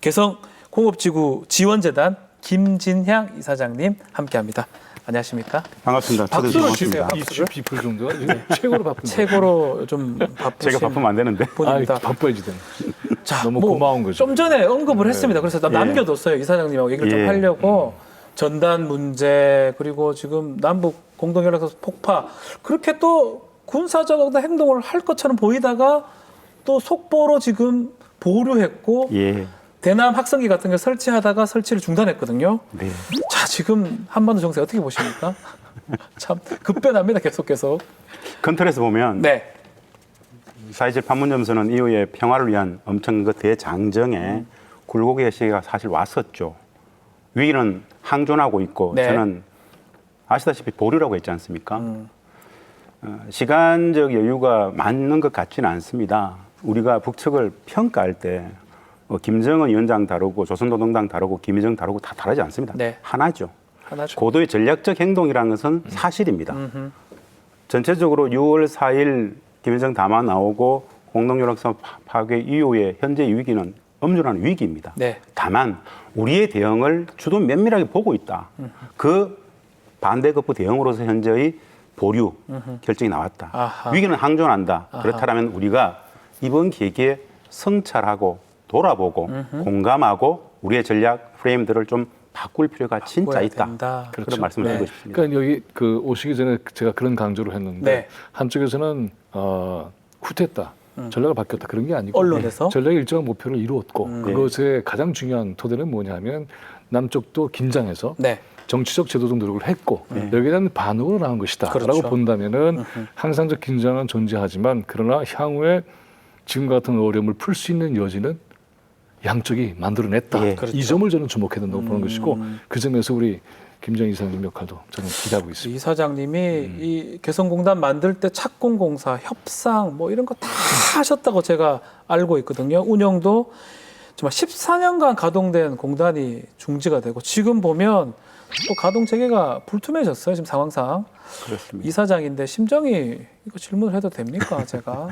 개성공업지구 지원재단 김진향 이사장님 함께합니다. 안녕하십니까? 반갑습니다. 박수를 주세요. 이슈 비플 정도가 최고로 바쁜 최고로 좀 바쁘신 제가 바쁘면 안 되는데. 분입니다. 바빠야지 돼. 자, 너무 뭐 고마운 거죠. 좀 전에 언급을 했습니다. 그래서 나 남겨뒀어요. 이사장님하고 얘기를 좀 하려고. 전단 문제 그리고 지금 남북 공동연락사 폭파 그렇게 또 군사적 어떤 행동을 할 것처럼 보이다가 또 속보로 지금 보류했고 대남 확성기 같은 걸 설치하다가 설치를 중단했거든요. 네. 자, 지금 한반도 정세 어떻게 보십니까? 참 급변합니다. 계속. 큰 틀에서 보면 네. 4.27 판문점선언 이후에 평화를 위한 엄청 그 대장정에 굴곡의 시기가 사실 왔었죠. 위기는 항존하고 있고 네. 저는 아시다시피 보류라고 했지 않습니까? 시간적 여유가 맞는 것 같지는 않습니다. 우리가 북측을 평가할 때 김정은 위원장 다르고 조선노동당 다르고 김일성 다르고 다 다르지 않습니다. 네. 하나죠. 하나죠. 고도의 전략적 행동이라는 것은 사실입니다. 전체적으로 6월 4일 김일성 담화 나오고 공동연락사 파괴 이후에 현재 위기는 엄중한 위기입니다. 네. 다만 우리의 대응을 주도 면밀하게 보고 있다. 그 반대급부 대응으로서 현재의 보류 결정이 나왔다. 아하. 위기는 항존한다. 그렇다면 우리가 이번 계기에 성찰하고 돌아보고 공감하고 우리의 전략 프레임들을 좀 바꿀 필요가 진짜 있다. 된다. 그런 말씀을 드리고 싶습니다. 그러니까 여기 그 오시기 전에 제가 그런 강조를 했는데 네. 한쪽에서는 후퇴했다. 전략을 바뀌었다 그런 게 아니고 언론에서? 전략의 일정한 목표를 이루었고 그것의 가장 중요한 토대는 뭐냐면 남쪽도 긴장해서 네. 정치적 제도적 노력을 했고 여기에 대한 반응으로 나온 것이다라고 그렇죠. 본다면은 항상적 긴장은 존재하지만 그러나 향후에 지금과 같은 어려움을 풀 수 있는 여지는 양쪽이 만들어냈다. 그렇죠. 이 점을 저는 주목해야 된다고 보는 것이고 그 점에서 우리 김정희 이사님 역할도 저는 기대하고 있습니다. 이사장님이 이 개성공단 만들 때 착공공사, 협상 뭐 이런 거 다 하셨다고 제가 알고 있거든요. 운영도 정말 14년간 가동된 공단이 중지가 되고 지금 보면 또 가동 체계가 불투명해졌어요. 지금 상황상. 그렇습니다. 이사장인데 심정이 이거 질문을 해도 됩니까? 제가.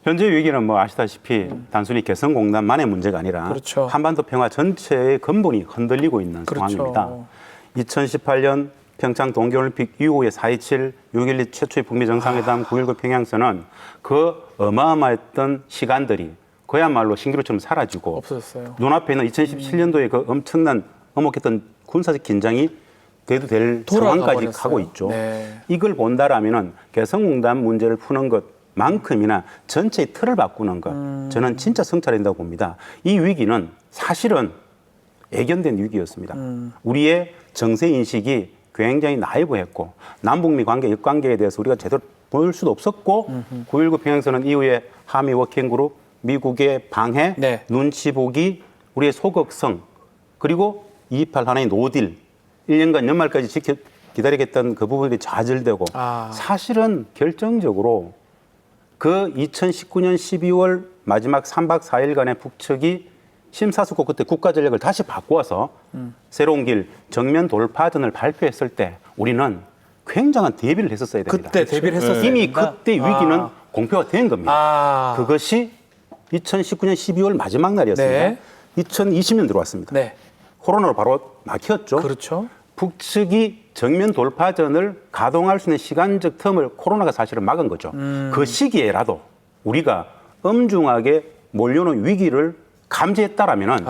현재 위기는 뭐 아시다시피 단순히 개성공단만의 문제가 아니라 그렇죠. 한반도 평화 전체의 근본이 흔들리고 있는 그렇죠. 상황입니다. 2018년 평창 동계올림픽 이후에 4.27, 6.12 최초의 북미 정상회담, 9.19 평양선언 그 어마어마했던 시간들이 그야말로 신기루처럼 사라지고 없어졌어요. 눈앞에 있는 2017년도에 그 엄청난 엄혹했던 군사적 긴장이 돼도 될 상황까지 버렸어요. 가고 있죠. 네. 이걸 본다라면은 개성공단 문제를 푸는 것만큼이나 전체의 틀을 바꾸는 것 저는 진짜 성찰된다고 봅니다. 이 위기는 사실은 예견된 위기였습니다. 우리의 정세 인식이 굉장히 나이브했고 남북미 관계, 역관계에 대해서 우리가 제대로 볼 수도 없었고 9.19 평양선언 이후에 한미 워킹그룹, 미국의 방해, 네. 눈치 보기, 우리의 소극성 그리고 228 하나의 노딜 1년간 연말까지 기다리겠다는 그 부분들이 좌절되고 사실은 결정적으로 그 2019년 12월 마지막 3박 4일간의 북측이 심사숙고 그때 국가전략을 다시 바꾸어서 새로운 길 정면 돌파전을 발표했을 때 우리는 굉장한 대비를 했었어야 됩니다. 그때 대비를 했었어요. 이미 그때 위기는 공표가 된 겁니다. 그 그것이 2019년 12월 마지막 날이었습니다. 네. 2020년 들어왔습니다. 네. 코로나로 바로 막혔죠. 그렇죠. 북측이 정면 돌파전을 가동할 수 있는 시간적 텀을 코로나가 사실은 막은 거죠. 그 시기에라도 우리가 엄중하게 몰려오는 위기를 감지했다라면은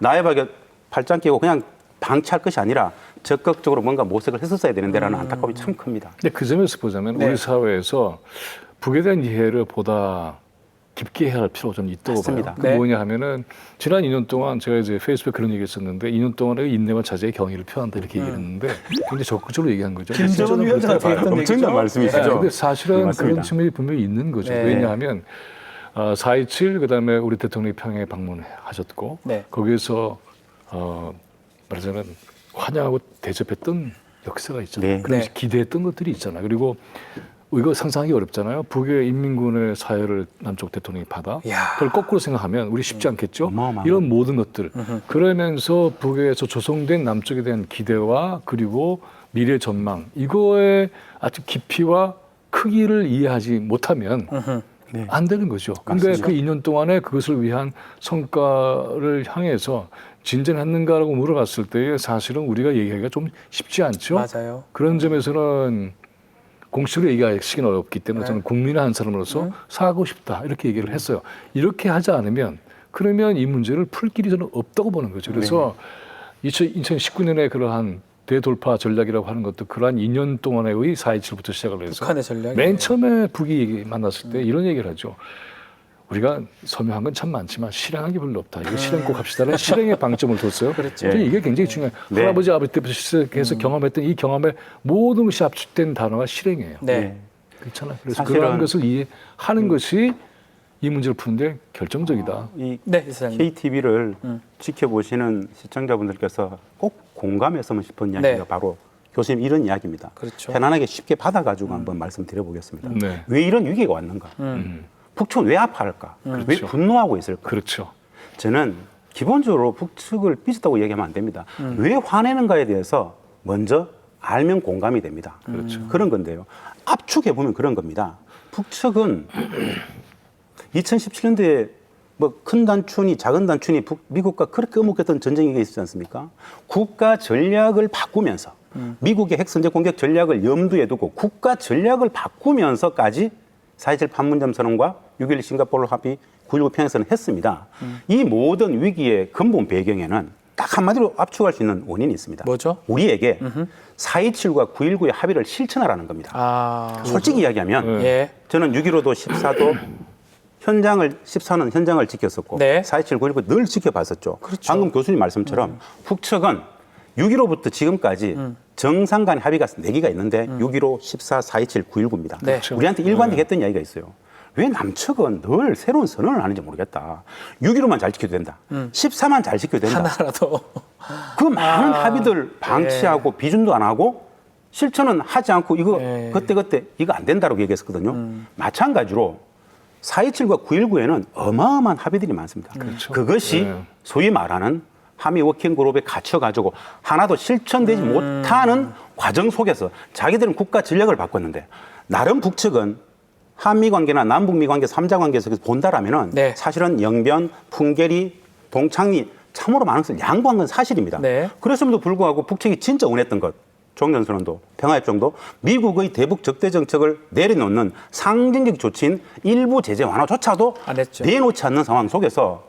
나의 박에 팔짱 끼고 그냥 방치할 것이 아니라 적극적으로 뭔가 모색을 했었어야 되는데라는 안타까움이 참 큽니다. 근데 그 점에서 보자면 네. 우리 사회에서 북에 대한 이해를 보다 깊게 해야 할 필요가 좀 있다고 맞습니다. 봐요. 그게 네. 뭐냐 하면은 지난 2년 동안 제가 이제 페이스북에 그런 얘기 했었는데 2년 동안의 인내와 자제의 경의를 표한다 이렇게 얘기를 했는데 굉장히 적극적으로 얘기한 거죠. 김정은 위원장한테 했던 얘기죠. 엄청난 말씀이시죠. 네, 근데 사실은 맞습니다. 그런 측면이 분명히 있는 거죠. 네. 왜냐하면 4.27 그다음에 우리 대통령이 평양에 방문하셨고 네. 거기에서 말하자면 환영하고 대접했던 역사가 있잖아요. 네. 그러면서 네. 기대했던 것들이 있잖아요. 그리고 이거 상상하기 어렵잖아요. 북의 인민군의 사회를 남쪽 대통령이 받아. 이야. 그걸 거꾸로 생각하면 우리 쉽지 않겠죠. 어마어마한 이런 모든 것들. 그러면서 북에서 조성된 남쪽에 대한 기대와 그리고 미래 전망 이거의 아주 깊이와 크기를 이해하지 못하면 네. 안 되는 거죠. 근데 맞습니다. 그 2년 동안에 그것을 위한 성과를 향해서 진전했는가라고 물어봤을 때 사실은 우리가 얘기하기가 좀 쉽지 않죠. 맞아요. 그런 점에서는 공식으로 얘기하기는 어렵기 때문에 네. 저는 국민의 한 사람으로서 사과하고 싶다 이렇게 얘기를 했어요. 이렇게 하지 않으면 그러면 이 문제를 풀 길이 저는 없다고 보는 거죠. 그래서 2019년에 그러한 대돌파 전략이라고 하는 것도 그러한 2년 동안의 4.27부터 시작을 해서 북한의 전략이 맨 처음에 북이 만났을 때 이런 얘기를 하죠. 우리가 서명한 건 참 많지만 실행한 게 별로 없다. 이거 실행 꼭 합시다는 실행에 방점을 뒀어요. 그렇죠. 저는 이게 굉장히 중요해요. 네. 할아버지 아버지 때부터 시작해서 경험했던 이 경험의 모든 것이 압축된 단어가 실행이에요. 네. 그렇잖아요. 그래서 사실은- 그러한 것을 이해하는 것이 이 문제를 푸는데 결정적이다. 이 네, 이사장님. KTV를 지켜보시는 시청자분들께서 꼭 공감했으면 싶은 이야기가 네. 바로 교수님 이런 이야기입니다. 그렇죠. 편안하게 쉽게 받아가지고 한번 말씀드려보겠습니다. 네. 왜 이런 위기가 왔는가? 북측은 왜 아파할까? 왜 그렇죠. 분노하고 있을까? 그렇죠. 저는 기본적으로 북측을 삐졌다고 얘기하면 안 됩니다. 왜 화내는가에 대해서 먼저 알면 공감이 됩니다. 그렇죠. 그런 건데요. 압축해 보면 그런 겁니다. 북측은 2017년도에 뭐 큰 단춘이 작은 단춘이 미국과 그렇게 의목했던 전쟁이 있었지 않습니까? 국가 전략을 바꾸면서 미국의 핵선제 공격 전략을 염두에 두고 국가 전략을 바꾸면서까지 4.27 판문점 선언과 6.12 싱가포르 합의 9.19 평양선언을 했습니다. 이 모든 위기의 근본 배경에는 딱 한마디로 압축할 수 있는 원인이 있습니다. 뭐죠? 우리에게 4.27과 9.19의 합의를 실천하라는 겁니다. 아, 솔직히 이야기하면 예. 저는 6.15도 14도 현장을 14는 현장을 지켰었고 네. 4.27, 9.19 늘 지켜봤었죠. 그렇죠. 방금 교수님 말씀처럼 북측은 6.15부터 지금까지 정상 간의 합의가 4개가 있는데 6.15, 14, 4.27, 9.19입니다. 네. 우리한테 일관되게 했던 이야기가 있어요. 왜 남측은 늘 새로운 선언을 하는지 모르겠다. 6.15만 잘 지켜도 된다. 14만 잘 지켜도 된다. 하나라도. 그 많은 합의들 방치하고 비준도 안 하고 실천은 하지 않고 이거 네. 그때 이거 안 된다고 얘기했었거든요. 마찬가지로 4.27과 9.19에는 어마어마한 합의들이 많습니다. 그렇죠. 그것이 네. 소위 말하는 한미 워킹그룹에 갇혀가지고 하나도 실천되지 못하는 과정 속에서 자기들은 국가 전략을 바꿨는데 나름 북측은 한미 관계나 남북미 관계 3자 관계에서 본다라면은 네. 사실은 영변, 풍계리, 동창리 참으로 많은 것을 양보한 건 사실입니다. 네. 그랬음에도 불구하고 북측이 진짜 원했던 것, 종전선언도, 평화협정도 미국의 대북 적대 정책을 내려놓는 상징적 조치인 일부 제재 완화조차도 안 했죠. 내놓지 않는 상황 속에서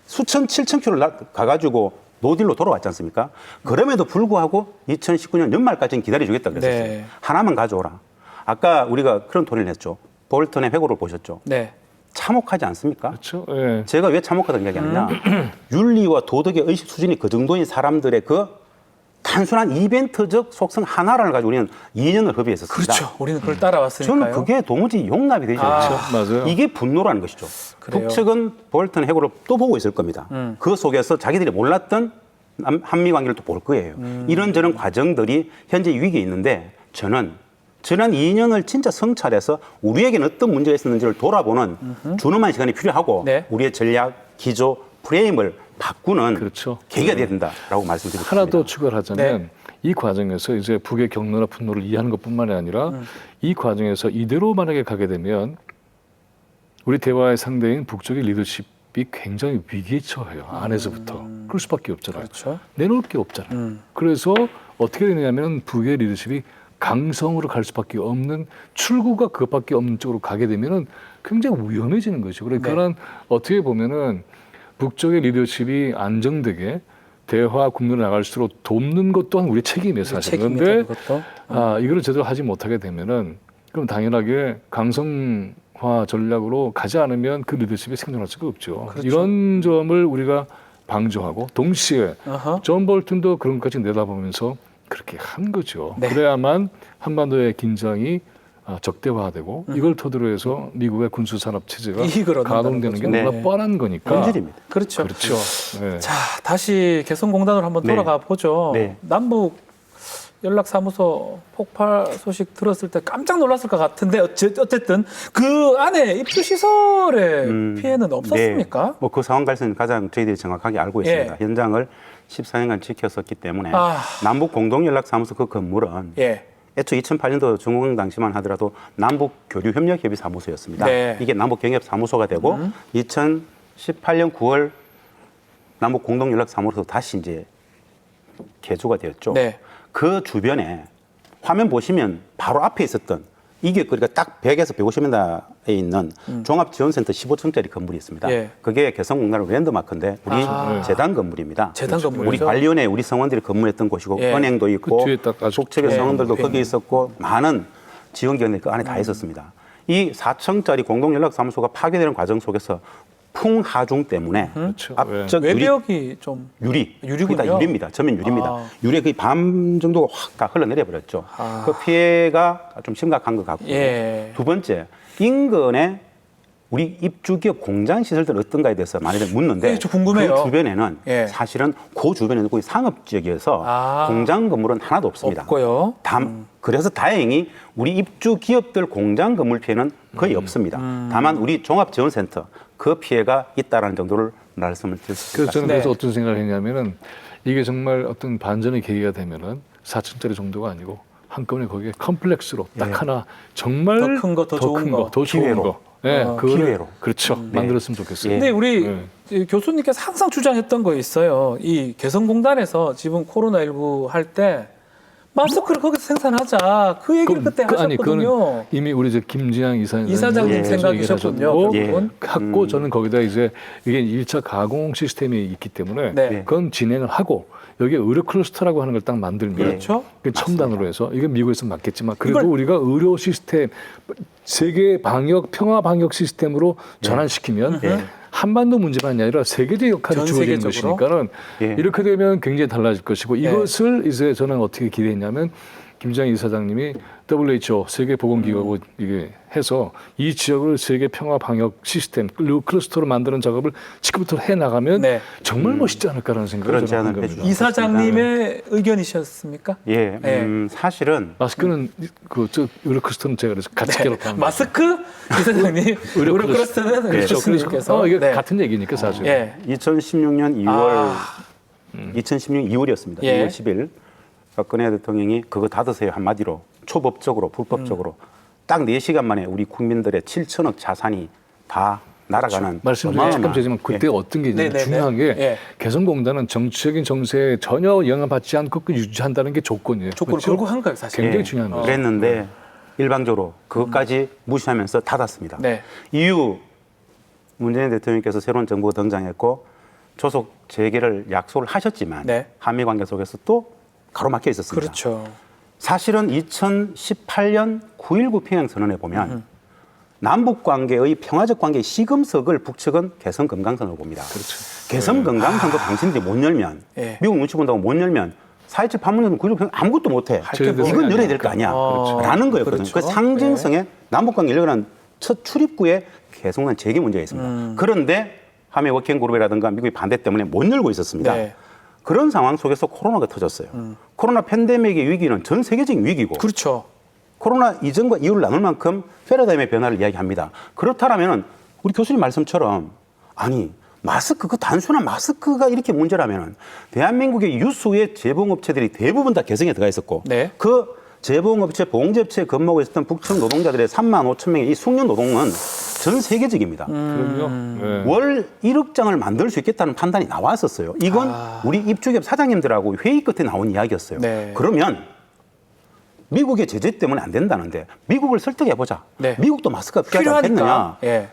수천, 7천 킬로를 가가지고 노딜로 돌아왔지 않습니까? 그럼에도 불구하고 2019년 연말까지는 기다려주겠다 그랬었어요. 네. 하나만 가져오라. 아까 우리가 그런 토론을 했죠. 볼턴의 회고를 보셨죠. 네. 참혹하지 않습니까? 그렇죠. 예. 제가 왜 참혹하다는 이야기하느냐. 윤리와 도덕의 의식 수준이 그 정도인 사람들의 그 단순한 이벤트적 속성 하나를 가지고 우리는 2년을 협의했었습니다. 그렇죠. 우리는 그걸 따라왔으니까요. 저는 그게 도무지 용납이 되지 않아요. 맞아요. 이게 분노라는 것이죠. 그래요. 북측은 볼턴 해고를 또 보고 있을 겁니다. 그 속에서 자기들이 몰랐던 한미 관계를 또 볼 거예요. 이런저런 과정들이 현재 위기에 있는데 저는 지난 2년을 진짜 성찰해서 우리에게는 어떤 문제가 있었는지를 돌아보는 준엄한 시간이 필요하고 네. 우리의 전략, 기조, 프레임을 바꾸는 그렇죠. 계기가 돼야 된다라고 말씀드리고 싶습니다. 하나 더 추가를 하자면 네. 이 과정에서 이제 북의 격려나 분노를 이해하는 것뿐만이 아니라 이 과정에서 이대로 만약에 가게 되면 우리 대화의 상대인 북쪽의 리더십이 굉장히 위기에 처해요. 안에서부터. 그럴 수밖에 없잖아요. 그렇죠. 내놓을 게 없잖아요. 그래서 어떻게 되느냐면 북의 리더십이 강성으로 갈 수밖에 없는 출구가 그것밖에 없는 쪽으로 가게 되면은 굉장히 위험해지는 거죠. 그러니까 네. 어떻게 보면은 북쪽의 리더십이 안정되게 대화 국면을 나갈수록 돕는 것 또한 우리의 책임이에요, 사실. 책임이다, 그런데 그것도. 이거를 제대로 하지 못하게 되면은 그럼 당연하게 강성화 전략으로 가지 않으면 그 리더십이 생존할 수가 없죠. 그렇죠. 이런 점을 우리가 방조하고 동시에 어허. 존 볼튼도 그런 것까지 내다보면서 그렇게 한 거죠. 네. 그래야만 한반도의 긴장이 적대화되고 이걸 토대로 해서 미국의 군수산업 체제가 이익을 얻는다는 가동되는 게 거죠. 너무나 네. 뻔한 거니까. 본질입니다. 그렇죠. 그렇죠. 네. 자, 다시 개성공단으로 한번 네. 돌아가 보죠. 네. 남북 연락사무소 폭발 소식 들었을 때 깜짝 놀랐을 것 같은데 어쨌든 그 안에 입주 시설의 피해는 없었습니까? 네. 뭐 그 상황 발생 가장 저희들이 정확하게 알고 있습니다. 예. 현장을 14년간 지켰었기 때문에 아. 남북 공동연락사무소 그 건물은 예. 애초 2008년도 정공 당시만 하더라도 남북교류협력협의사무소였습니다. 네. 이게 남북경협사무소가 되고 2018년 9월 남북공동연락사무소로 다시 이제 개조가 되었죠. 네. 그 주변에 화면 보시면 바로 앞에 있었던 이게 그러니까 딱 100에서 150m에 있는 종합지원센터 15층짜리 건물이 있습니다. 예. 그게 개성공단의 랜드마크인데 우리 재단 건물입니다. 재단 건물이죠. 우리 관리원회 우리 성원들이 근무했던 곳이고 예. 은행도 있고 그 뒤에 딱 아주 북측의 성원들도 예. 거기 있었고 많은 지원기관들이 그 안에 다 있었습니다. 이 4층짜리 공동연락사무소가 파괴되는 과정 속에서 풍하중 때문에 그렇죠. 앞쪽 유리 외벽이 좀 유리군요. 거의 다 유리입니다. 전면 유리입니다. 아. 유리에 거의 반 정도가 확 다 흘러내려 버렸죠. 아. 그 피해가 좀 심각한 것 같고 예. 두 번째 인근에 우리 입주기업 공장 시설들 어떤가에 대해서 많이들 묻는데 예, 저 궁금해요. 그 주변에는 예. 사실은 그 주변에는 거의 상업 지역이어서 아. 공장 건물은 하나도 없습니다. 없고요. 그래서 다행히 우리 입주 기업들 공장 건물 피해는 거의 없습니다. 다만 우리 종합지원센터 그 피해가 있다라는 정도를 말씀을 드릴 수 그래서 있습니다. 저는 그래서 네. 어떤 생각을 했냐면은 이게 정말 어떤 반전의 계기가 되면은 4층짜리 정도가 아니고 한꺼번에 거기에 컴플렉스로 딱 하나 정말 더 큰 거, 더 좋은 큰 거. 더 좋은 기회로. 거. 예, 그거를 기회로. 그렇죠. 만들었으면 좋겠어요. 예. 근데 우리 네. 이 교수님께서 항상 주장했던 거 있어요. 이 개성공단에서 지금 코로나19 할 때 마스크를 거기서 생산하자. 그 얘기를 그때 아니, 하셨거든요. 그거는 이미 우리 저 김지향 이사장님 예. 생각이셨군요. 예. 결국은. 갖고 저는 거기다 이제 이게 1차 가공 시스템이 있기 때문에 네. 그건 진행을 하고 여기에 의료 클러스터라고 하는 걸 딱 만들면 그렇죠. 그 첨단으로 해서 이게 미국에서 맞겠지만 그래도 이걸- 우리가 의료 시스템 세계 방역 평화 방역 시스템으로 전환시키면 예. 한반도 문제만이 아니라 세계적 역할이 전 주어지는 세계적으로? 것이니까는 예. 이렇게 되면 굉장히 달라질 것이고 네. 이것을 이제 저는 어떻게 기대했냐면 김장희 이사장님이 WHO 세계보건기구하고 이게 해서 이 지역을 세계 평화 방역 시스템 그리고 클러스터로 만드는 작업을 지금부터 해 나가면 네. 정말 멋있지 않을까라는 생각을 그런 저는 한 제안을 겁니다. 이사장님의 의견이셨습니까? 예, 예. 사실은 마스크는 그저 의료 클러스터는 제가 그래서 같이 결합하는 마스크 이사장님 의료 클러스터는 예. 교수님께서 이게 네. 같은 얘기니까 사실. 예. 2016년 2월 아. 2016년 2월이었습니다. 예. 2월 10일 박근혜 대통령이 그거 닫으세요 한마디로 초법적으로 불법적으로 딱 4시간 만에 우리 국민들의 7천억 자산이 다 날아가는 말씀 좀 어마어마한- 잠깐 드리지만 그때 어떤 게 있냐면 네네네. 중요한 게 예. 개성공단은 정치적인 정세에 전혀 영향받지 않고 그 유지한다는 게 조건이에요. 조건을 그렇죠? 걸고 한 거예요, 사실. 굉장히 중요한 거죠. 그랬는데 일방적으로 그것까지 무시하면서 닫았습니다. 네. 이후 문재인 대통령께서 새로운 정부가 등장했고 조속 재개를 약속을 하셨지만 네. 한미 관계 속에서 또 가로막혀 있었습니다. 그렇죠. 사실은 2018년 9.19 평양선언에 보면 남북 관계의 평화적 관계의 시금석을 북측은 개성 금강선으로 봅니다. 그렇죠. 개성 금강선도 당신들이 못 열면 예. 미국 눈치 본다고 못 열면 4.27 판문점 9.19 평양 아무것도 못 해. 게 이건 뭐가 열어야 될 거 아니야. 그렇죠. 라는 거였거든요. 그렇죠. 그 상징성의 남북 관계 열려는 첫 출입구에 개성난 재개 문제가 있습니다. 그런데 한미 워킹 그룹이라든가 미국의 반대 때문에 못 열고 있었습니다. 네. 그런 상황 속에서 코로나가 터졌어요. 코로나 팬데믹의 위기는 전 세계적인 위기고 그렇죠. 코로나 이전과 이후를 나눌 만큼 패러다임의 변화를 이야기합니다. 그렇다면 우리 교수님 말씀처럼 아니 마스크 그 단순한 마스크가 이렇게 문제라면 대한민국의 유수의 재봉업체들이 대부분 다 개성에 들어가 있었고 네. 그 재봉업체, 보험업체에 근무하고 있었던 북측 노동자들의 3만 5천 명의 이 숙련 노동은 전 세계적입니다. 그럼요. 네. 월 1억 장을 만들 수 있겠다는 판단이 나왔었어요. 이건 우리 입주기업 사장님들하고 회의 끝에 나온 이야기였어요. 네. 그러면 미국의 제재 때문에 안 된다는데 미국을 설득해보자. 네. 미국도 마스크가 필요하지 않겠느냐. 필요하니까. 예.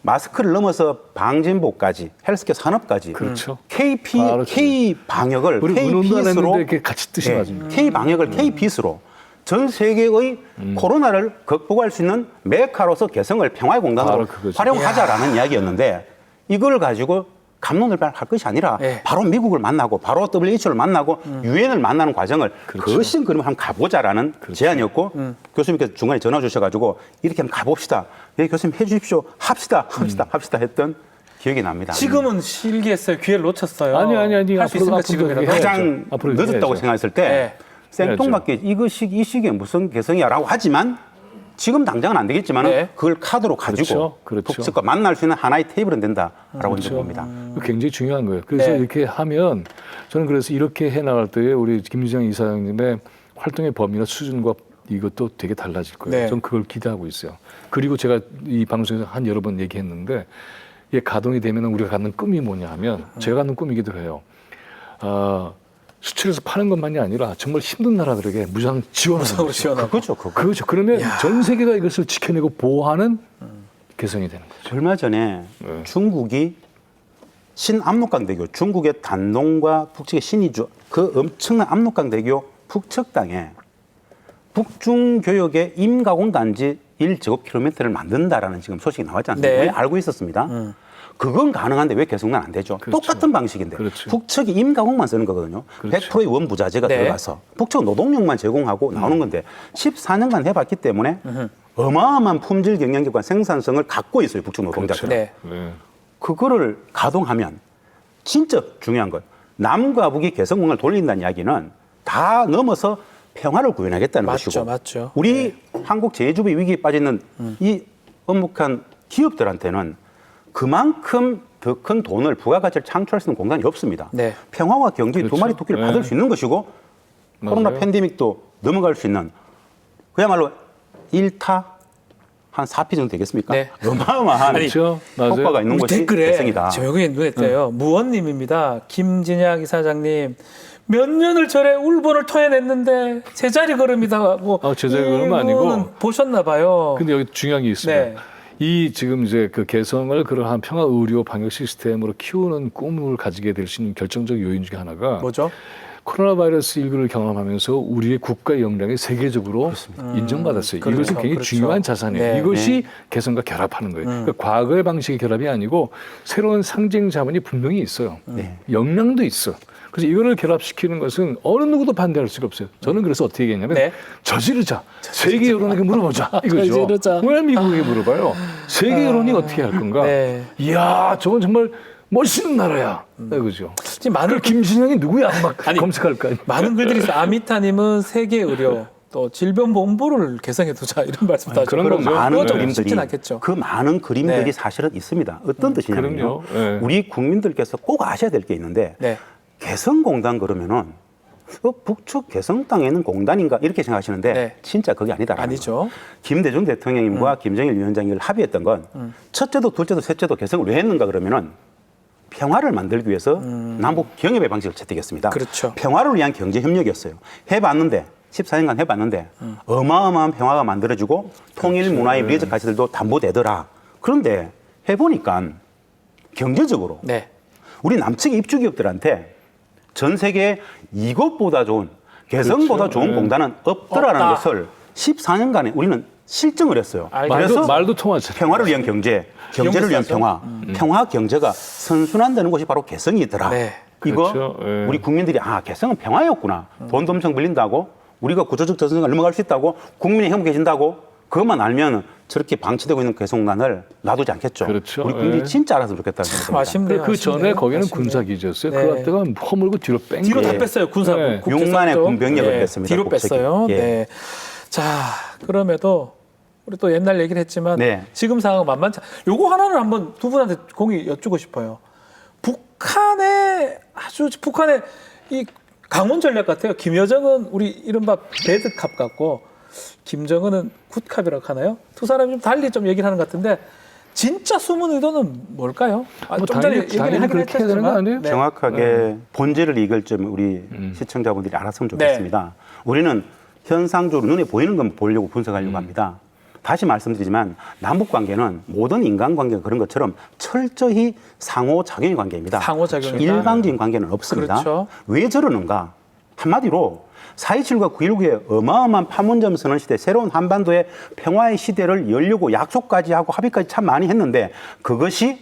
마스크를 넘어서 방진복까지 헬스케어 산업까지 그렇죠. KP, K 방역을 우리 K 의논도 안 핏으로 했는데 이렇게 같이 뜻이 맞습니다. K 방역을 K 핏으로 전 세계의 코로나를 극복할 수 있는 메카로서 개성을 평화의 공단으로 바로 그거죠. 활용하자라는 이야기였는데 이걸 가지고 갑론을 할 것이 아니라 예. 바로 미국을 만나고 바로 WHO를 만나고 유엔을 만나는 과정을 그것이 그러면 한번 가보자라는 제안이었고 교수님께서 중간에 전화 주셔가지고 이렇게 한번 가봅시다. 예, 교수님 해주십시오. 합시다 했던 기억이 납니다. 지금은 실기했어요. 기회를 놓쳤어요. 아니. 할 수 있습니까 지금이라도? 해야죠. 가장 앞으로 늦었다고 해야죠. 생각했을 때 네. 생뚱맞게 이 시기에 무슨 개성이야라고 하지만 지금 당장은 안 되겠지만 네. 그걸 카드로 가지고 그렇죠. 북측과 만날 수 있는 하나의 테이블은 된다라고 이제 봅니다. 그거 굉장히 중요한 거예요. 그래서 네. 이렇게 하면 저는 그래서 이렇게 해 나갈 때에 우리 김유정 이사장님의 활동의 범위나 수준과 이것도 되게 달라질 거예요. 네. 전 그걸 기대하고 있어요. 그리고 제가 이 방송에서 한 여러 번 얘기했는데 이게 가동이 되면 우리가 갖는 꿈이 뭐냐 하면 제가 갖는 꿈이기도 해요. 수출해서 파는 것만이 아니라 정말 힘든 나라들에게 무상 지원하는 무상으로 거죠. 지원하고. 그렇죠. 그거. 그렇죠. 그러면 전 세계가 이것을 지켜내고 보호하는 개성이 되는 거죠. 얼마 전에 네. 중국이 신압록강대교, 중국의 단동과 북측의 신의주, 그 엄청난 압록강대교 북측당에 북중교역의 임가공단지 1제곱킬로미터를 만든다라는 지금 소식이 나왔지 않습니까? 네. 왜 알고 있었습니다. 그건 가능한데 왜 개성난 안 되죠? 그렇죠. 똑같은 방식인데 그렇죠. 북측이 임가공만 쓰는 거거든요. 그렇죠. 100%의 원부자재가 네. 들어가서 북측은 노동력만 제공하고 나오는 건데 14년간 해봤기 때문에 어마어마한 품질 경영기관 생산성을 갖고 있어요. 북측 노동자들. 네. 네. 그거를 가동하면 진짜 중요한 건 남과 북이 개성공을 돌린다는 이야기는 다 넘어서 평화를 구현하겠다는 맞죠, 것이고 맞죠. 우리 한국 제조업이 위기에 빠지는 이 엄묵한 기업들한테는 그만큼 더 큰 돈을 부가가치를 창출할 수 있는 공간이 없습니다. 네. 평화와 경기 두 그렇죠. 마리 토끼를 네. 받을 수 있는 것이고 코로나 맞아요. 팬데믹도 넘어갈 수 있는 그야말로 1타 한 4피 정도 되겠습니까? 네. 어마어마한 그렇죠. 맞아요. 효과가 있는 우리 것이 댓글에 개성이다. 저 여기 눈에 띄어요. 무원님입니다. 김진양 이사장님 몇 년을 절에 울보를 토해냈는데 제자리 걸음이다 하고 제자리 걸음은 아니고. 이거는 보셨나 봐요. 근데 여기 중요한 게 있습니다. 네. 이 지금 이제 그 개성을 그러한 평화 의료 방역 시스템으로 키우는 꿈을 가지게 될 수 있는 결정적 요인 중에 하나가 뭐죠? 코로나 바이러스 19를 경험하면서 우리의 국가 역량이 세계적으로 인정받았어요. 그렇죠, 이것은 굉장히 그렇죠. 중요한 자산이에요. 네. 이것이 개성과 결합하는 거예요. 그러니까 과거의 방식의 결합이 아니고 새로운 상징 자본이 분명히 있어요. 네. 역량도 있어. 그래서 이거를 결합시키는 것은 어느 누구도 반대할 수가 없어요. 저는 그래서 어떻게 얘기했냐면 네. 저지르자. 세계 여론에게 물어보자. 이거죠. 저지르자. 왜 미국에게 물어봐요? 세계 여론이 어떻게 할 건가? 네. 이야, 저건 정말 멋있는 나라야. 그죠? 지금 많은 그 김진영이 누구야? 막 아니, 검색할 거 아니에요. 많은 글들이 있어요. 아미타님은 세계 의료 또 질병본부를 개성해 두자 이런 말씀도 하시고 그런 거죠. 많은 그건 좀 그림들이 쉽진 않겠죠. 그 많은 그림들이 네. 사실은 있습니다. 어떤 뜻이냐면요. 그럼요. 네. 우리 국민들께서 꼭 아셔야 될 게 있는데 네. 개성공단 그러면은 북측 개성 땅에 있는 공단인가 이렇게 생각하시는데 네. 진짜 그게 아니다라는 아니죠. 거예요. 김대중 대통령님과 김정일 위원장이 합의했던 건 첫째도 둘째도 셋째도 개성을 왜 했는가 그러면은 평화를 만들기 위해서 남북 경협의 방식을 채택했습니다. 그렇죠. 평화를 위한 경제 협력이었어요. 해봤는데 14년간 해봤는데 어마어마한 평화가 만들어지고 통일 문화의 미래적 가치들도 담보되더라. 그런데 해보니까 경제적으로 네. 우리 남측의 입주 기업들한테 전 세계에 이것보다 좋은 개성보다 그렇죠. 좋은 네. 공단은 없더라는 없다. 것을 14년간에 우리는 실증을 했어요. 알겠습니다. 말도 통하죠. 평화를 위한 경제, 경제를 위한 평화, 평화 경제가 선순환되는 곳이 바로 개성이더라. 네. 이거 그렇죠. 예. 우리 국민들이 개성은 평화였구나. 돈도 엄청 빌린다고 우리가 구조적 저성장을 넘어갈 수 있다고 국민이 행복해진다고 그것만 알면 저렇게 방치되고 있는 개성난을 놔두지 않겠죠. 그렇죠. 우리 국민들이 예. 진짜 알았으면 좋겠다는 생각입니다. 아쉽네요. 그 전에 아쉽네요. 거기는 아쉽네요. 군사기지였어요. 네. 그 갖다가 허물고 뒤로 뺀 뒤로 거예요. 다 뺐어요. 군사부. 네. 국제선 6만의 쪽. 군병력을 네, 뺐습니다. 뒤로 국책이. 뺐어요. 예. 네. 자, 그럼에도 우리 또 옛날 얘기를 했지만 네. 지금 상황은 만만치 요거 하나는 한번 두 분한테 공히 여쭈고 싶어요. 북한의 이 강원 전략 같아요. 김여정은 우리 이른바 배드캅 같고 김정은은 굿캅이라고 하나요? 두 사람이 좀 달리 좀 얘기를 하는 것 같은데 진짜 숨은 의도는 뭘까요? 뭐 좀 전에 당연히 얘기를 그렇게 해야 되는 거 아니에요? 네. 정확하게 본질을 이걸 좀 우리 시청자분들이 알았으면 좋겠습니다. 우리는 현상적으로 눈에 보이는 건 보려고 분석하려고 합니다. 다시 말씀드리지만 남북 관계는 모든 인간 관계가 그런 것처럼 철저히 상호작용의 관계입니다. 상호작용이다. 일방적인 관계는 없습니다. 그렇죠. 왜 저러는가? 한마디로 4.27과 9.19의 어마어마한 판문점 선언 시대, 새로운 한반도의 평화의 시대를 열려고 약속까지 하고 합의까지 참 많이 했는데 그것이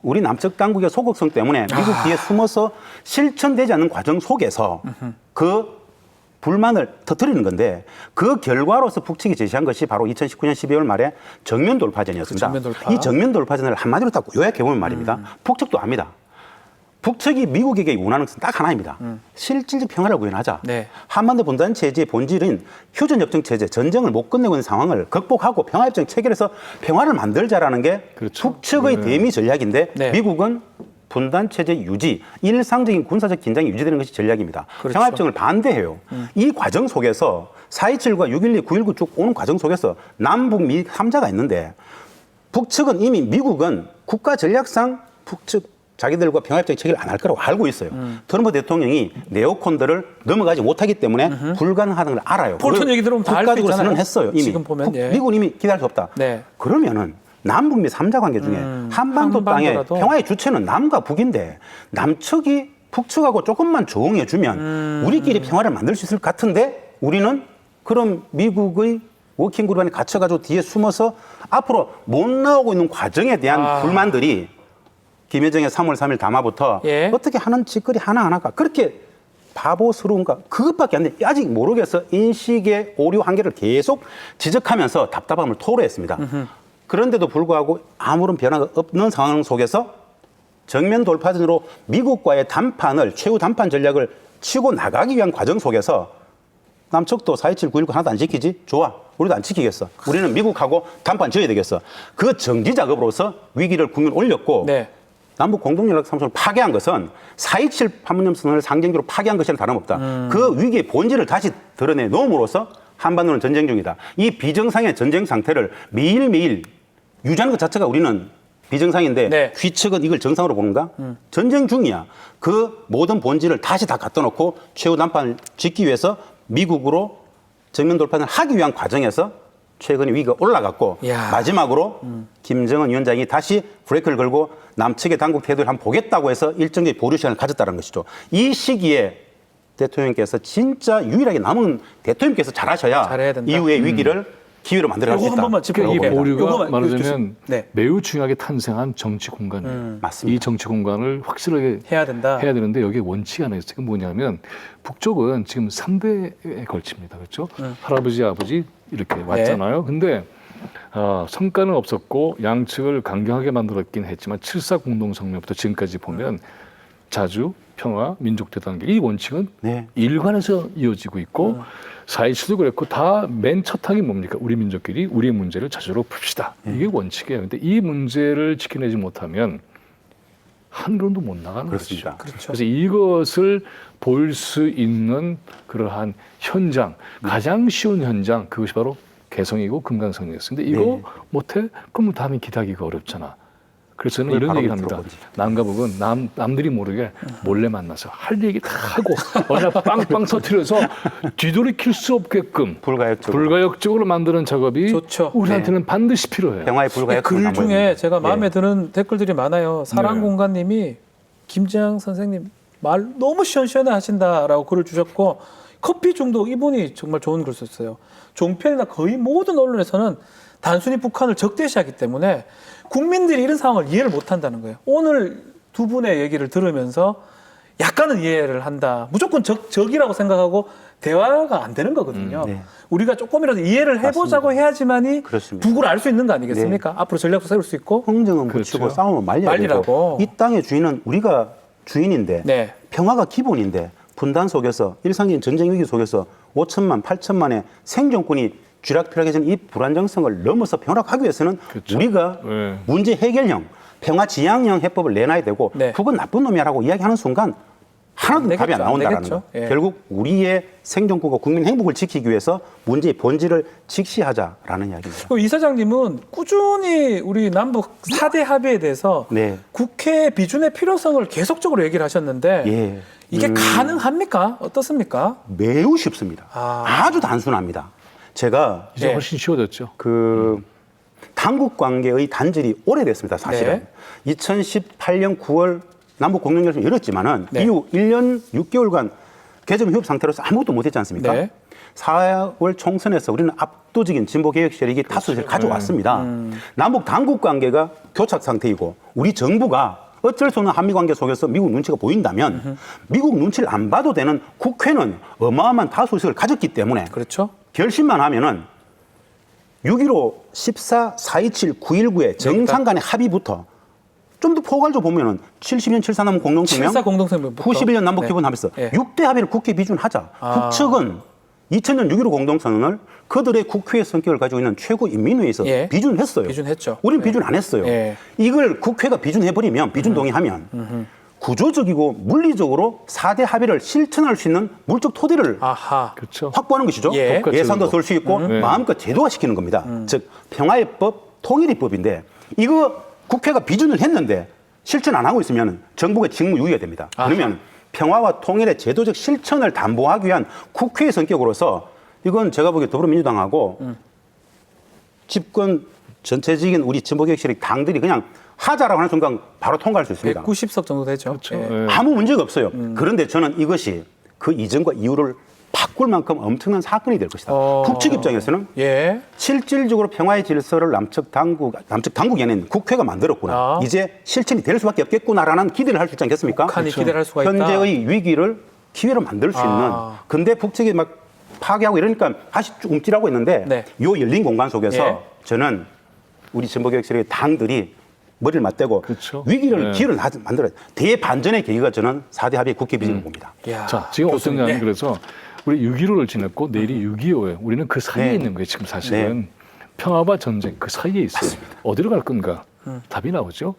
우리 남측 당국의 소극성 때문에 미국 뒤에 숨어서 실천되지 않는 과정 속에서 그 불만을 터뜨리는 건데 그 결과로서 북측이 제시한 것이 바로 2019년 12월 말에 정면 돌파전이었습니다. 그 정면 돌파. 이 정면 돌파전을 한마디로 딱 요약해보면 말입니다. 북측도 압니다. 북측이 미국에게 원하는 것은 딱 하나입니다. 실질적 평화를 구현하자. 네. 한반도 분단 체제의 본질인 휴전협정 체제, 전쟁을 못 끝내고 있는 상황을 극복하고 평화협정 체결해서 평화를 만들자라는 게 그렇죠. 북측의 대미 전략인데 네. 미국은 분단 체제 유지, 일상적인 군사적 긴장이 유지되는 것이 전략입니다. 그렇죠. 평화협정을 반대해요. 이 과정 속에서 4.27과 6.12, 9.19 쭉 오는 과정 속에서 남북 미 3자가 있는데 북측은 이미 미국은 국가 전략상 북측 자기들과 평화협정 체결을 안 할 거라고 알고 있어요. 트럼프 대통령이 네오콘들을 넘어가지 못하기 때문에 불가능하다는 걸 알아요. 볼턴 얘기 들으면 다 알 수 국가적으로 있잖아요. 선언했어요. 이미. 지금 보면, 예. 미국은 이미 기다릴 수 없다. 네. 그러면은 남북미 3자 관계 중에 한반도 땅의 한반도라도. 평화의 주체는 남과 북인데 남측이 북측하고 조금만 조응해주면 우리끼리 평화를 만들 수 있을 것 같은데 우리는 그럼 미국의 워킹그룹 안에 갇혀가지고 뒤에 숨어서 앞으로 못 나오고 있는 과정에 대한 불만들이 김여정의 3월 3일 담화부터 예. 어떻게 하는 짓거리 하나하나가 그렇게 바보스러운가 그것밖에 안 돼. 아직 모르겠어. 인식의 오류 한계를 계속 지적하면서 답답함을 토로했습니다. 그런데도 불구하고 아무런 변화가 없는 상황 속에서 정면 돌파전으로 미국과의 담판을 최후 담판 전략을 치고 나가기 위한 과정 속에서 남측도 4.27, 9.19 하나도 안 지키지? 좋아. 우리도 안 지키겠어. 우리는 미국하고 담판 지어야 되겠어. 그 정지 작업으로서 위기를 국면 올렸고 네. 남북 공동연락사무소를 파괴한 것은 4.27 판문점 선언을 상징적으로 파괴한 것이랑 다름없다. 그 위기의 본질을 다시 드러내 놓음으로써 한반도는 전쟁 중이다. 이 비정상의 전쟁 상태를 매일매일 유지하는 것 자체가 우리는 비정상인데 네. 귀측은 이걸 정상으로 보는가? 전쟁 중이야. 그 모든 본질을 다시 다 갖다 놓고 최후 담판을 짓기 위해서 미국으로 정면 돌파를 하기 위한 과정에서 최근에 위기가 올라갔고 이야. 마지막으로 김정은 위원장이 다시 브레이크를 걸고 남측의 당국 태도를 한번 보겠다고 해서 일정의 보류 시간을 가졌다는 것이죠. 이 시기에 대통령께서 진짜 유일하게 남은 대통령께서 잘하셔야 잘해야 된다. 이후의 위기를 기회로 만들어갈 수 요거 있다. 한 번만 짚어볼게요. 이 네. 보류가 요거만 말하자면 네. 매우 중요하게 탄생한 정치 공간이에요. 맞습니다. 이 정치 공간을 확실하게 해야 된다. 해야 되는데 여기에 원칙이 하나 있어요. 그게 뭐냐면 북쪽은 지금 3대에 걸칩니다. 그렇죠? 할아버지, 아버지 이렇게 왔잖아요. 근데 성과는 없었고 양측을 강경하게 만들었긴 했지만 7.4 공동성명부터 지금까지 보면 자주, 평화, 민족대단계 이 원칙은 네. 일관해서 이어지고 있고 4.27도 그랬고 다 맨 첫 항이 뭡니까? 우리 민족끼리 우리의 문제를 자주로 풉시다. 이게 원칙이에요. 근데 이 문제를 지켜내지 못하면 한 걸음도 못 나가는 그렇습니다. 거죠. 그래서 이것을 볼 수 있는 그러한 현장, 가장 쉬운 현장 그것이 바로 개성이고 금강산이었어요. 근데 이거 못해? 그럼 다음에 기다리기가 어렵잖아. 그래서 저는 이런 얘기를 합니다. 남과 북은 남들이 모르게 몰래 만나서 할 얘기 다 하고 그냥 빵빵 터뜨려서 뒤돌이킬 수 없게끔 불가역적으로 만드는 작업이 좋죠. 우리한테는 반드시 필요해요. 평화의 불가역 글 중에 제가 마음에 드는 댓글들이 많아요. 사랑공간님이 김재양 선생님 말 너무 시원시원해 하신다라고 글을 주셨고 커피 중독 이분이 정말 좋은 글 썼어요. 종편이나 거의 모든 언론에서는 단순히 북한을 적대시하기 때문에 국민들이 이런 상황을 이해를 못한다는 거예요. 오늘 두 분의 얘기를 들으면서 약간은 이해를 한다. 무조건 적이라고 생각하고 대화가 안 되는 거거든요. 네. 우리가 조금이라도 이해를 해보자고 맞습니다. 해야지만이 그렇습니다. 북을 알 수 있는 거 아니겠습니까? 앞으로 전략도 세울 수 있고. 흥정은 붙이고 그렇죠. 싸우면 말리라고. 말리라고. 이 땅의 주인은 우리가 주인인데 네. 평화가 기본인데 분단 속에서 일상적인 전쟁 위기 속에서 5천만, 8천만의 생존권이 쥐락펴락해지는 이 불안정성을 넘어서 평화하기 위해서는 그렇죠. 우리가 네. 문제 해결형, 평화 지향형 해법을 내놔야 되고 네. 북은 나쁜 놈이라고 이야기하는 순간 하나도 안 답이 안 되겠죠. 나온다는 안 되겠죠. 거. 예. 결국 우리의 생존권과 국민 행복을 지키기 위해서 문제의 본질을 직시하자라는 이야기입니다. 이 사장님은 꾸준히 우리 남북 4대 합의에 대해서 네. 국회 비준의 필요성을 계속적으로 얘기를 하셨는데 예. 이게 가능합니까? 어떻습니까? 매우 쉽습니다. 아주 단순합니다. 제가 이제 네. 훨씬 쉬워졌죠. 당국 관계의 단절이 오래됐습니다, 사실은. 2018년 9월 남북 공동연락을 열었지만은 네. 이후 1년 6개월간 개점 휴업 상태로서 아무것도 못했지 않습니까? 네. 4월 총선에서 우리는 압도적인 진보 개혁 세력이 다수를 가져왔습니다. 남북 당국 관계가 교착 상태이고 우리 정부가 어쩔 수 없는 한미 관계 속에서 미국 눈치가 보인다면 미국 눈치를 안 봐도 되는 국회는 어마어마한 다수 의석을 가졌기 때문에 그렇죠. 결심만 하면은 6.15, 14, 4.27, 9.19의 정상 간의 합의부터 좀 더 포괄적으로 보면은 70년 7.4 남북 공동성명, 7.4 공동성명부터. 91년 남북 기본 합의서 네. 6대 합의를 국회 비준하자. 북측은 2000년 6.15 공동선언을 그들의 국회의 성격을 가지고 있는 최고인민회의에서 예. 비준했어요. 비준했죠. 우리는 예. 비준 안 했어요. 예. 이걸 국회가 비준해버리면, 비준 동의하면 구조적이고 물리적으로 4대 합의를 실천할 수 있는 물적 토대를 아하. 그렇죠. 확보하는 것이죠. 예. 예산도 쓸 수 있고 네. 마음껏 제도화시키는 겁니다. 즉 평화의 법, 통일의 법인데 이거 국회가 비준을 했는데 실천 안 하고 있으면 정부가 직무유기가 됩니다. 그러면 평화와 통일의 제도적 실천을 담보하기 위한 국회의 성격으로서 이건 제가 보기에 더불어민주당하고 집권 전체적인 우리 진보개혁실의 당들이 그냥 하자라고 하는 순간 바로 통과할 수 있습니다. 190석 정도 되죠. 그렇죠. 예. 예. 아무 문제가 없어요. 그런데 저는 이것이 그 이전과 이후를 바꿀 만큼 엄청난 사건이 될 것이다. 북측 입장에서는 예. 실질적으로 평화의 질서를 남측 당국이 아닌 국회가 만들었구나. 아. 이제 실천이 될 수밖에 없겠구나라는 기대를 할 수 있지 않겠습니까? 북한이 기대를 할 수가 있다. 현재의 위기를 기회로 만들 수 있는. 근데 북측이 막 파괴하고 이러니까 다시 쭉 움찔하고 있는데 네. 요 열린 공간 속에서 예. 저는 우리 진보개혁실의 당들이 머리를 맞대고 그렇죠. 위기를 네. 기회를 만들어야 돼. 대반전의 계기가 저는 4대 합의 국회 비전을 봅니다. 야, 자, 지금 교수님. 어떠냐면 네. 그래서 우리 6.15를 지냈고 내일이 6.25예요. 우리는 그 사이에 네. 있는 거예요. 지금 사실은 평화와 전쟁 그 사이에 있어요. 어디로 갈 건가? 답이 나오죠.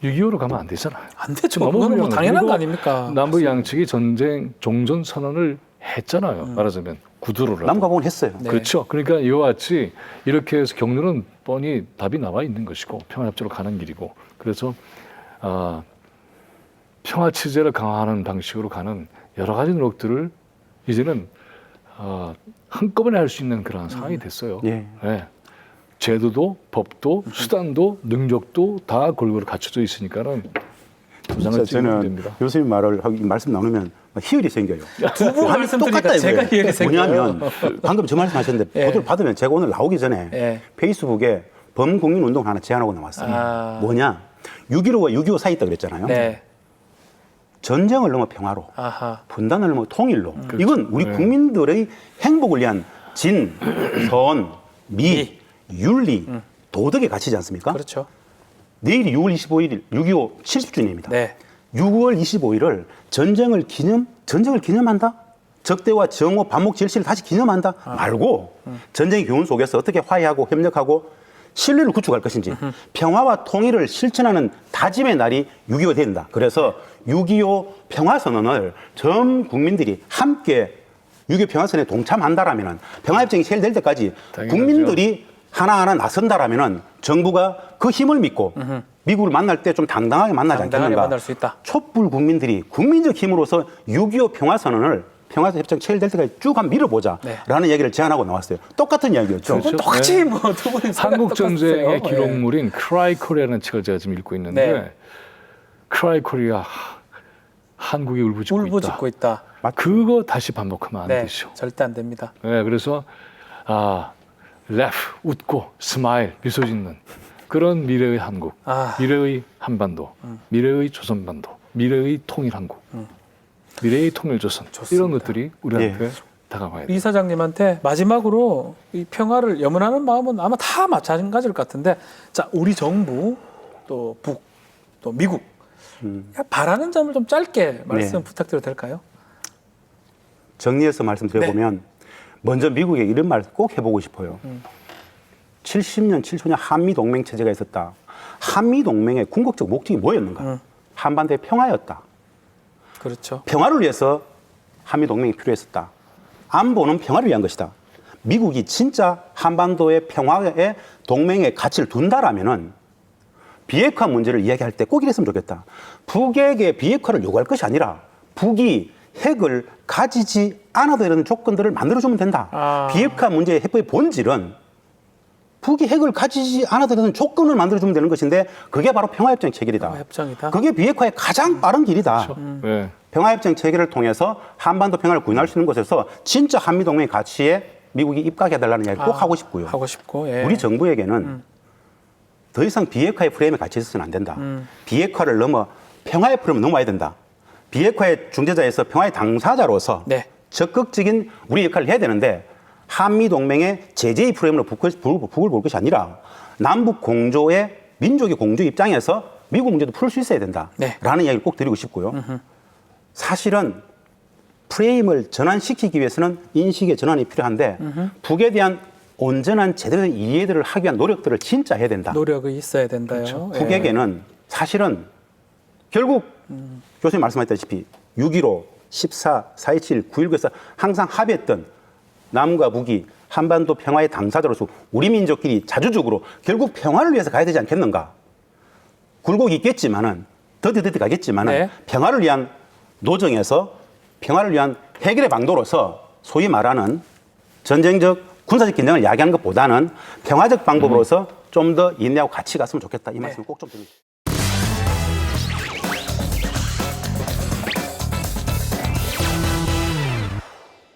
6.25로 가면 안 되잖아요. 안 되죠. 너무 그거는 뭐 훌륭해요. 당연한 그리고 거 아닙니까? 남북 양측이 전쟁 종전 선언을 했잖아요. 말하자면 구두로라도. 남과 북은 했어요. 네. 그렇죠. 그러니까 이와 같이 이렇게 해서 경로는 뻔히 답이 나와 있는 것이고 평화협조로 가는 길이고 그래서 평화 체제를 강화하는 방식으로 가는 여러 가지 노력들을 이제는 한꺼번에 할 수 있는 그런 상황이 됐어요. 예. 네. 제도도 법도 수단도 능력도 다 골고루 갖춰져 있으니까는 도장을 찍으면 됩니다. 교수님 말씀 나누면 희열이 생겨요. 두 분 말씀 드리니까 제가 희열이 생겨요. 뭐냐면 방금 저 말씀하셨는데 예. 보도를 받으면 제가 오늘 나오기 전에 예. 페이스북에 범국민운동 하나 제안하고 나왔어요. 뭐냐? 6.15와 6.25 사이 있다 그랬잖아요. 네. 전쟁을 넘어 평화로, 아하. 분단을 넘어 통일로. 이건 우리 국민들의 행복을 위한 진, 선, 미, 윤리, 도덕의 가치지 않습니까? 그렇죠. 내일이 6월 25일 6.25 70주년입니다. 네. 6월 25일을 전쟁을 기념한다? 적대와 정오, 반목, 질시를 다시 기념한다? 말고 전쟁의 교훈 속에서 어떻게 화해하고 협력하고 신뢰를 구축할 것인지 평화와 통일을 실천하는 다짐의 날이 6.25 된다. 그래서 6.25 평화선언을 전 국민들이 함께 6.25 평화선언에 동참한다라면 평화협정이 체결될 때까지 당연하죠. 국민들이 하나하나 나선다라면 정부가 그 힘을 믿고 미국을 만날 때 좀 당당하게 만나지 당당하게 않겠는가. 만날 수 있다. 촛불 국민들이 국민적 힘으로서 6.25 평화선언을 평화협정 체결될 때까지 쭉 한번 밀어보자라는 얘기를 제안하고 나왔어요. 똑같은 이야기였죠. 두분 똑같이 뭐 두 분이 한국 전쟁의 예. 기록물인 크라이 코리아라는 책을 제가 지금 읽고 있는데 네. 크라이 코리아 한국이 울부짖고 있다. 울부짖고 있다. 그거 다시 반복하면 안 네. 되죠. 절대 안 됩니다. 네, 그래서 laugh, 웃고 스마일, 미소 짓는 그런 미래의 한국, 미래의 한반도, 미래의 조선반도, 미래의 통일 한국, 미래의 통일 조선 이런 것들이 우리한테 다가와야 돼요. 이 사장님한테 마지막으로 이 평화를 염원하는 마음은 아마 다 마찬가지일 것 같은데, 자 우리 정부 또 북 또 미국 바라는 점을 좀 짧게 말씀 부탁드려도 될까요? 정리해서 말씀드려보면 먼저 미국에 이런 말 꼭 해보고 싶어요. 70년, 70년 한미동맹 체제가 있었다. 한미동맹의 궁극적 목적이 뭐였는가? 한반도의 평화였다. 그렇죠. 평화를 위해서 한미동맹이 필요했었다. 안보는 평화를 위한 것이다. 미국이 진짜 한반도의 평화에 동맹의 가치를 둔다라면은 비핵화 문제를 이야기할 때 꼭 이랬으면 좋겠다. 북에게 비핵화를 요구할 것이 아니라 북이 핵을 가지지 않아도 되는 조건들을 만들어주면 된다. 비핵화 문제의 해법의 본질은 북이 핵을 가지지 않아도 되는 조건을 만들어주면 되는 것인데 그게 바로 평화협정 체결이다. 평화협정이다. 그게 비핵화의 가장 빠른 길이다. 그렇죠. 네. 평화협정 체결을 통해서 한반도 평화를 구현할 수 있는 곳에서 진짜 한미동맹 가치에 미국이 입각해달라는 이야기 꼭 하고 싶고요. 하고 싶고, 예. 우리 정부에게는 더 이상 비핵화의 프레임에 갇혀 있어서는 안 된다. 비핵화를 넘어 평화의 프레임을 넘어야 된다. 비핵화의 중재자에서 평화의 당사자로서 적극적인 우리 역할을 해야 되는데 한미동맹의 제재의 프레임으로 북을 볼 것이 아니라 남북 공조의 민족의 공조 입장에서 미국 문제도 풀 수 있어야 된다라는 이야기를 꼭 드리고 싶고요. 사실은 프레임을 전환시키기 위해서는 인식의 전환이 필요한데 북에 대한 온전한 제대로 된 이해를 하기 위한 노력들을 진짜 해야 된다. 노력이 있어야 된다요. 그렇죠. 예. 북에게는 사실은 결국 교수님 말씀하셨다시피 6.15, 14, 4.27, 9.19에서 항상 합의했던 남과 북이 한반도 평화의 당사자로서 우리 민족끼리 자주적으로 결국 평화를 위해서 가야 되지 않겠는가. 굴곡이 있겠지만은 더디더디 가겠지만은 네. 평화를 위한 노정에서 평화를 위한 해결의 방도로서 소위 말하는 전쟁적 군사적 긴장을 야기하는 것보다는 평화적 방법으로서 좀 더 인내하고 같이 갔으면 좋겠다. 이 말씀을 꼭 좀 드립니다.